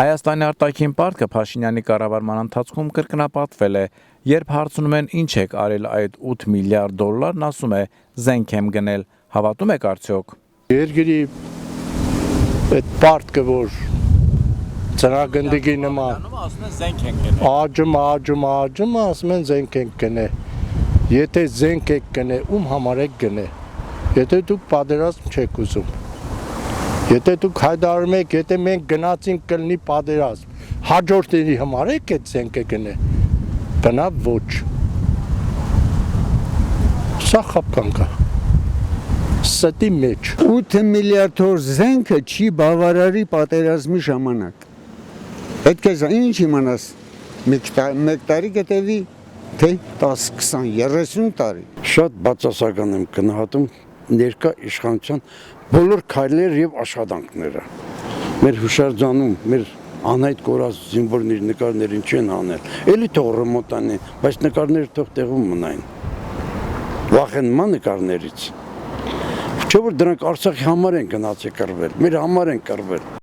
Հայաստանի արտաքին պարտքը Փաշինյանի կառավարման ընթացքում կրկնապատկվել է, երբ հարցնում են ինչ եք արել այդ 8 միլիարդ դոլարն, ասում է զենք եմ գնել, հավատում եք արդյոք։ Երկրի այդ պարտքը, որ ծրագնդիկի նման աճում, ասում են զենք ենք գնել։ Եթե զենք եք գնել, ում համար եք գնել, եթե դուք պատերազմ չեք ուզում։ Եթե դուք հայտարարում եք, եթե մենք գնացինք կլինի պատերազմ, հաջորդների համար եք այդ զենքը գնել, բնավ ոչ։ Սա խաբկանք է, ստի մեջ։ 8 միլիարդ օր զենքը չի բավարարի պատերազմի ժամանակ։ Պետք է ինչ իմանաս, մեկ տարի գտևի, թե 10, 20, 30 տարի։ Շատ բացասական եմ գնահատում ներկա իշխանության բոլոր քայլեր եւ աշխատանքները։ Մեր հուշարձանում, մեր անհայտ կորած զինվորների նկարներին չեն անել։ Էլի թող ռեմոնտ անեն, բայց նկարները թող տեղում մնային։ Վախենման նկարներից։ Չէ՞ որ դրանք Արցախի համար են գնացել կռվել, մեր համար են կռվել։